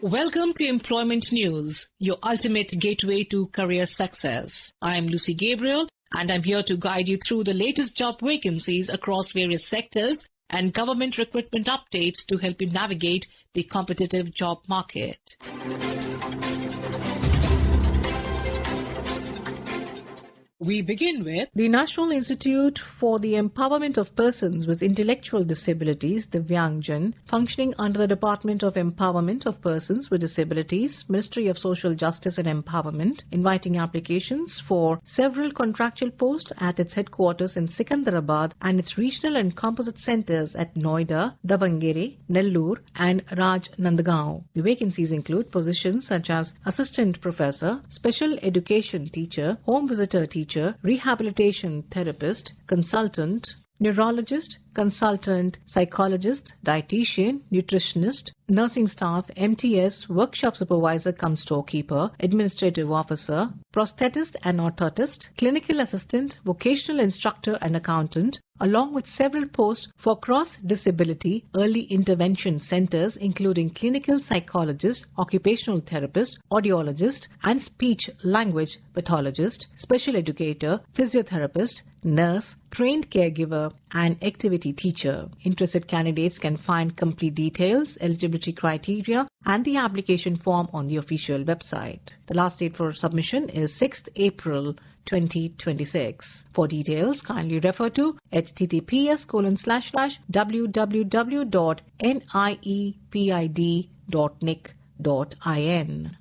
Welcome to Employment News, your ultimate gateway to career success. I am Lucy Gabriel and I'm here to guide you through the latest job vacancies across various sectors and government recruitment updates to help you navigate the competitive job market. We begin with the National Institute for the Empowerment of Persons with Intellectual Disabilities, Divyangjan, functioning under the Department of Empowerment of Persons with Disabilities, Ministry of Social Justice and Empowerment, inviting applications for several contractual posts at its headquarters in Secunderabad and its regional and composite centers at Noida, Davangere, Nellore and Rajnandgaon. The vacancies include positions such as Assistant Professor, Special Education Teacher, Home Visitor Teacher, Rehabilitation Therapist, Consultant, Neurologist, Consultant, Psychologist, Dietitian, Nutritionist, Nursing Staff, MTS, Workshop Supervisor cum Storekeeper, Administrative Officer, Prosthetist and Orthotist, Clinical Assistant, Vocational Instructor and Accountant, along with several posts for cross-disability early intervention centers including clinical psychologist, occupational therapist, audiologist and speech-language pathologist, special educator, physiotherapist, nurse, trained caregiver and activity teacher. Interested candidates can find complete details, eligibility criteria and the application form on the official website. The last date for submission is 6th April 2026. For details, kindly refer to https://www.niepid.nic.in.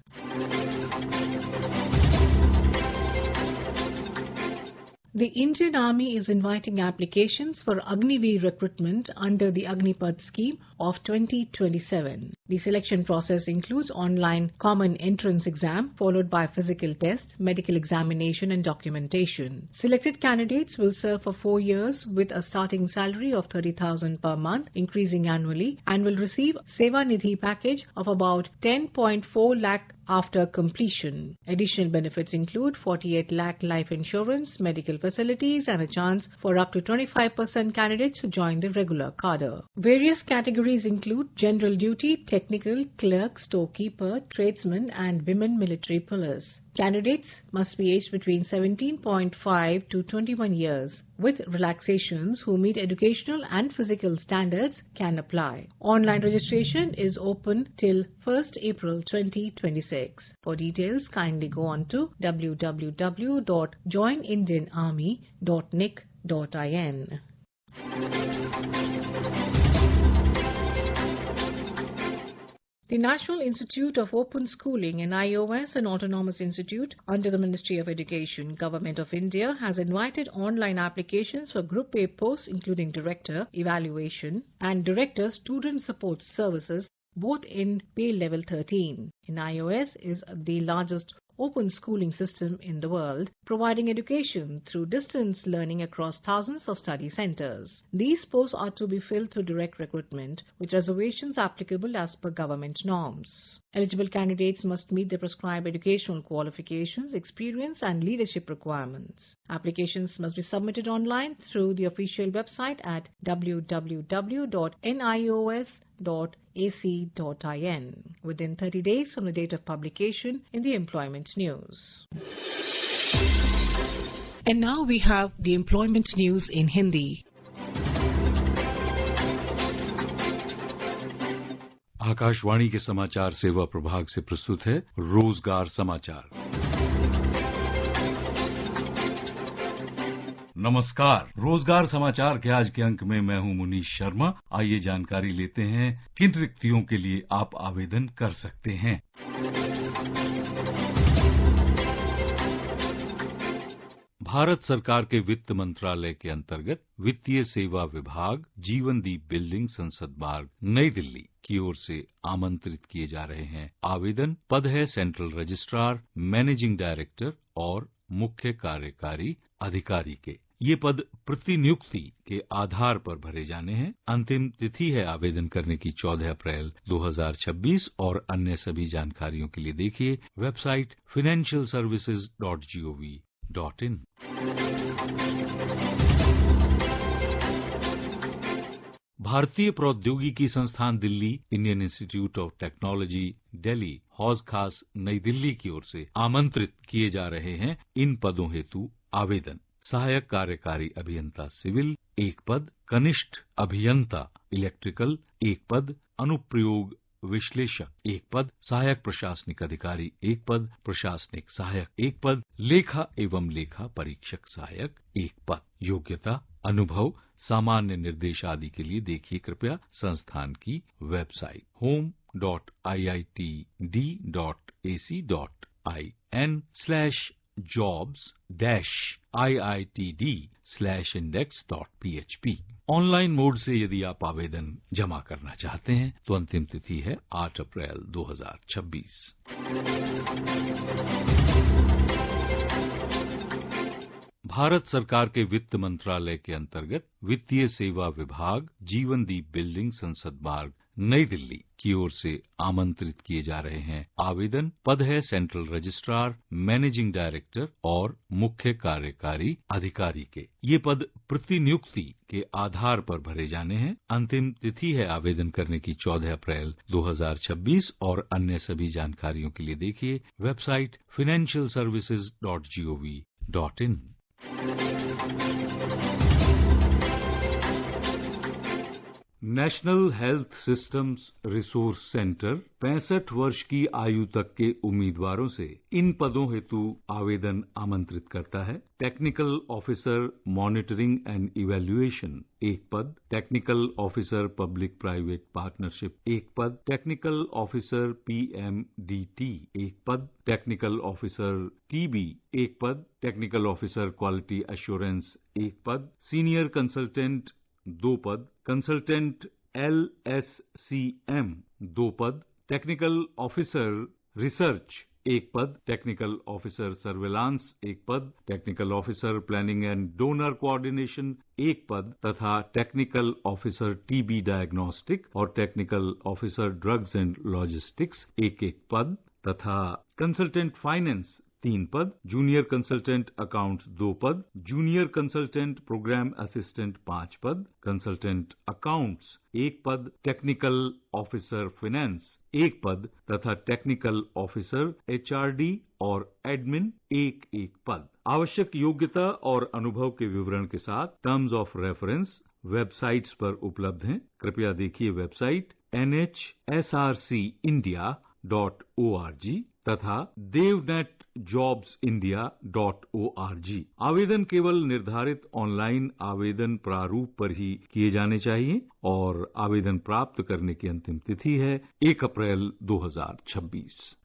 The Indian Army is inviting applications for Agniveer recruitment under the Agnipath scheme of 2027. The selection process includes online common entrance exam followed by physical test, medical examination and documentation. Selected candidates will serve for 4 years with a starting salary of 30,000 per month, increasing annually, and will receive Seva Nidhi package of about 10.4 lakh after completion. Additional benefits include 48 lakh life insurance, medical facilities and a chance for up to 25% candidates to join the regular cadre. Various categories include general duty, technical, clerk, storekeeper, tradesman and women military police. Candidates must be aged between 17.5 to 21 years. With relaxations, who meet educational and physical standards can apply. Online registration is open till 1st April 2026. For details, kindly go on to www.joinindianarmy.nic.in. The National Institute of Open Schooling, NIOS, an autonomous institute under the Ministry of Education, Government of India, has invited online applications for Group A posts including Director, Evaluation and Director, Student Support Services, both in pay level 13. NIOS is the largest open schooling system in the world, providing education through distance learning across thousands of study centers. These posts are to be filled through direct recruitment, with reservations applicable as per government norms. Eligible candidates must meet the prescribed educational qualifications, experience and leadership requirements. Applications must be submitted online through the official website at www.nios.ac.in within 30 days from the date of publication in the Employment News. And now we have the Employment News in Hindi. Akashvani के समाचार सेवा प्रभाग से प्रस्तुत है रोजगार समाचार। नमस्कार, रोजगार समाचार के आज के अंक में मैं हूं मुनीश शर्मा। आइए जानकारी लेते हैं किन रिक्तियों के लिए आप आवेदन कर सकते हैं। भारत सरकार के वित्त मंत्रालय के अंतर्गत वित्तीय सेवा विभाग, जीवनदीप बिल्डिंग, संसद मार्ग, नई दिल्ली की ओर से आमंत्रित किए जा रहे हैं आवेदन। पद है सेंट्रल रजिस्ट्रार, मैनेजिंग डायरेक्टर और मुख्य कार्यकारी अधिकारी के। ये पद प्रतिनियुक्ति के आधार पर भरे जाने हैं। अंतिम तिथि है आवेदन करने की 14 अप्रैल 2026 और अन्य सभी जानकारियों के लिए देखिए वेबसाइट financialservices.gov.in। भारतीय प्रौद्योगिकी संस्थान Delhi, Indian institute of technology Delhi, हौज खास नई दिल्ली की ओर से आमंत्रित किए जा रहे हैं इन पदों हेतु आवेदन। सहायक कार्यकारी अभियंता सिविल 1 पद, कनिष्ठ अभियंता इलेक्ट्रिकल 1 पद, अनुप्रयोग विश्लेषक 1 पद, सहायक प्रशासनिक अधिकारी 1 पद, प्रशासनिक सहायक 1 पद, लेखा एवं लेखा परीक्षक सहायक 1 पद। योग्यता, अनुभव, सामान्य निर्देश आदि के लिए देखिए कृपया संस्थान की वेबसाइट home.iitd.ac.in/jobs-iitd/index.php। ऑनलाइन मोड से यदि आप आवेदन जमा करना चाहते हैं तो अंतिम तिथि है 8 अप्रैल 2026। भारत सरकार के वित्त मंत्रालय के अंतर्गत वित्तीय सेवा विभाग, जीवनदीप बिल्डिंग, संसद मार्ग, नई दिल्ली की ओर से आमंत्रित किए जा रहे हैं आवेदन। पद है सेंट्रल रजिस्ट्रार, मैनेजिंग डायरेक्टर और मुख्य कार्यकारी अधिकारी के। ये पद प्रतिनियुक्ति के आधार पर भरे जाने हैं। अंतिम तिथि है आवेदन करने की 14 अप्रैल 2026 और अन्य सभी जानकारियों के लिए देखिए website financialservices.gov.in। National health systems resource centre 65 वर्ष की आयु तक के उम्मीदवारों से इन पदों हेतु आवेदन आमंत्रित करता है। Technical officer monitoring and evaluation 1 पद, technical officer public private partnership 1 पद, टेक्निकल ऑफिसर PMDT 1 पद, टेक्निकल ऑफिसर TB 1 पद, टेक्निकल ऑफिसर क्वालिटी एश्योरेंस 1 पद, सीनियर कंसल्टेंट 2 पद, कंसल्टेंट LSCM 2 पद, टेक्निकल ऑफिसर रिसर्च 1 पद, टेक्निकल ऑफिसर सर्वेलांस 1 पद, technical officer planning and donor coordination 1 पद तथा टेक्निकल ऑफिसर TB डायग्नोस्टिक और technical officer drugs and logistics 1-1 पद तथा कंसल्टेंट फाइनेंस 3 पद, जूनियर कंसल्टेंट अकाउंट्स 2 पद, जूनियर कंसल्टेंट प्रोग्राम असिस्टेंट 5 पद, कंसल्टेंट अकाउंट्स 1 पद, टेक्निकल ऑफिसर फाइनेंस 1 पद तथा टेक्निकल ऑफिसर HRD और एडमिन 1-1 पद। आवश्यक योग्यता और अनुभव के विवरण के साथ टर्म्स ऑफ रेफरेंस वेबसाइट्स पर उपलब्ध हैं। कृपया देखिए वेबसाइट nhsrcindia.org तथा devnettjobsindia.org। आवेदन केवल निर्धारित ऑनलाइन आवेदन प्रारूप पर ही किए जाने चाहिए और आवेदन प्राप्त करने की अंतिम तिथि है 1 अप्रैल 2026।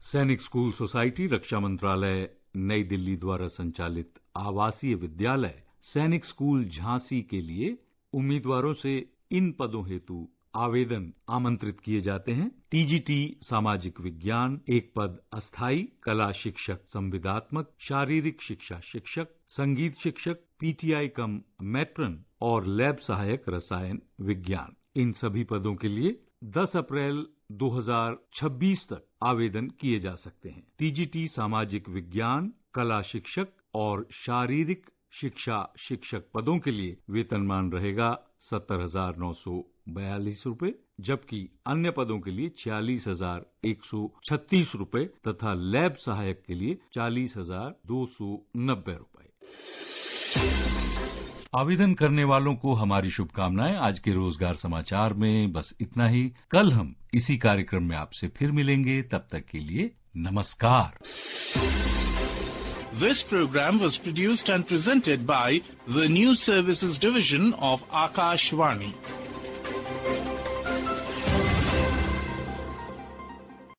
सैनिक स्कूल सोसाइटी, रक्षा मंत्रालय नई दिल्ली द्वारा संचालित आवासीय विद्यालय सैनिक स्कूल झांसी के लिए उम्मीदवारों से इन पदों हेतु आवेदन आमंत्रित किए जाते हैं। TGT सामाजिक विज्ञान 1 पद, अस्थायी कला शिक्षक संविदात्मक, शारीरिक शिक्षा शिक्षक, संगीत शिक्षक, PTI कम मैट्रन और लैब सहायक रसायन विज्ञान। इन सभी पदों के लिए 10 अप्रैल 2026 तक आवेदन किए जा सकते हैं। TGT सामाजिक विज्ञान, कला शिक्षक और शारीरिक शिक्षा शिक्षक पदों के लिए वेतनमान रहेगा 70,942 रुपए, जबकि अन्य पदों के लिए 46,136 रुपए तथा लैब सहायक के लिए 40,290 रुपए। आवेदन करने वालों को हमारी शुभकामनाएं। आज के रोजगार समाचार में बस इतना ही। कल हम इसी कार्यक्रम में आपसे फिर मिलेंगे। तब तक के लिए नमस्कार। This program was produced and presented by the News Services Division of Akashvani.